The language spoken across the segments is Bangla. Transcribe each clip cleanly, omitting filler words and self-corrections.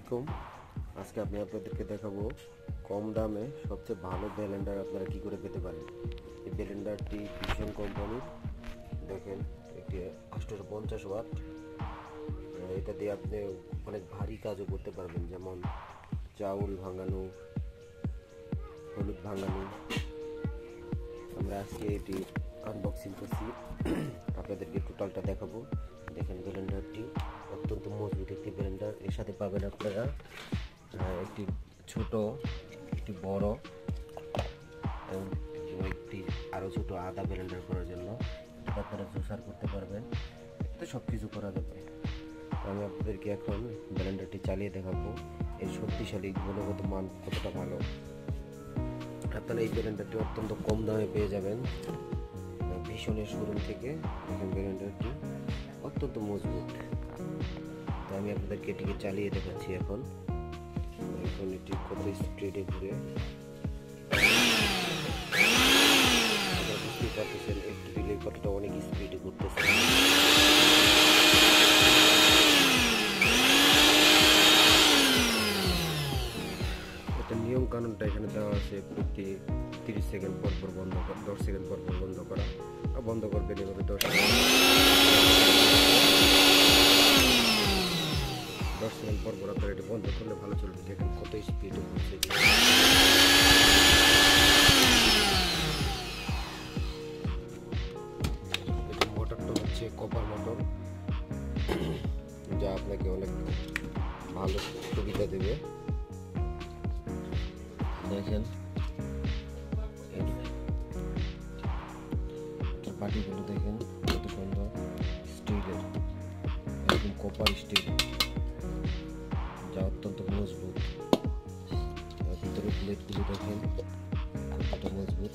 আলাইকুম। আজকে আমি আপনাদেরকে দেখাবো কম দামে সবচেয়ে ভালো ব্লেন্ডার আপনারা কি করে পেতে পারেন। এই ব্লেন্ডারটি ভীষণ কোম্পানির, দেখেন একটি 850 ওয়াট। এটা দিয়ে আপনি অনেক ভারী কাজও করতে পারবেন, যেমন চাউল ভাঙানো, হলুদ ভাঙানো। আমরা আজকে এটি আনবক্সিং করছি, আপনাদেরকে টোটালটা দেখাবো। দেখেন ব্লেন্ডারটি অত্যন্ত মজবুত একটি ব্লেন্ডার। এর সাথে পাবেন আপনারা একটি ছোট, একটি বড় এবং একটি আরও ছোট আদা ব্লেন্ডার করার জন্য। এটা আপনারা জুসার করতে পারবেন, এতে সব কিছু করা যাবে। আমি আপনাদেরকে এখন ব্লেন্ডারটি চালিয়ে দেখাবো এর শক্তিশালী গুণগত মান কতটা ভালো। আপনারা এই ব্লেন্ডারটি অত্যন্ত কম দামে পেয়ে যাবেন ভীষণের শোরুম থেকে। দেখেন ব্লেন্ডারটি অত্যন্ত মজবুত। তো আমি আপনাদেরকে এটিকে চালিয়ে দেখাচ্ছি এখন এটি কত স্পিডে ঘুরে। আপনারা বুঝতেই পারতেছেন একটু দিলে কতটা অনেক স্পিডে ঘুরতেছে। এটা নিয়ম কানুনটা এখানে দেওয়া আছে, প্রতি 30 সেকেন্ড পর পর বন্ধ করা, 10 সেকেন্ড পর পর বন্ধ করা। বন্ধ করবেন এভাবে 10 সেকেন্ড পর পর আপনারা এটি বন্ধ করলে ভালো চলবে। দেখেন কত স্পিডে ঘুরছে। এটি মোটরটা হচ্ছে কপার মোটর, যা আপনাকে অনেক ভালো সুবিধা দেবে। দেখেন পাটিগুলো দেখেন কত সুন্দর, স্টিলের, একদম কপার স্টিল, যা অত্যন্ত মজবুত। ভিতরে প্লেটগুলো দেখেন কতটা মজবুত,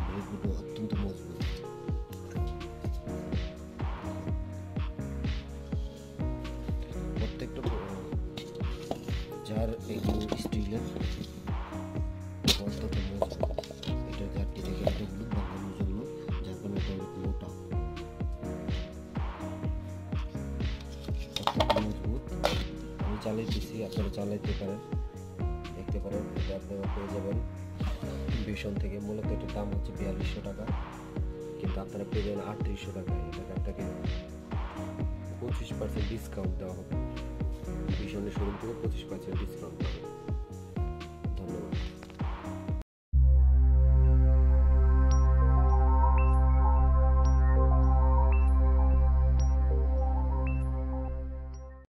প্লেটগুলো অত্যন্ত মজবুত। প্রত্যেকটা যার এগুলো স্টিলের অত্যন্ত মজবুত। এটা জারটি থেকে এটা হলুদ ভাঙানোর জন্য, যার কারণে এটা অনেক মোটা, অত্যন্ত মজবুত। আমি চালাইতেছি, আপনারা চালাইতে পারেন, দেখতে পারেন। এটা আপনারা পেয়ে যাবেন ভীষণ থেকে। মূলত এটার দাম হচ্ছে 4200 টাকা, কিন্তু আপনারা পেয়ে যাবেন 3800 টাকায়। এটাকে আপনাকে 25% ডিসকাউন্ট দেওয়া হবে। ভীষণের শোরুম থেকে 25% ডিসকাউন্ট পাবেন।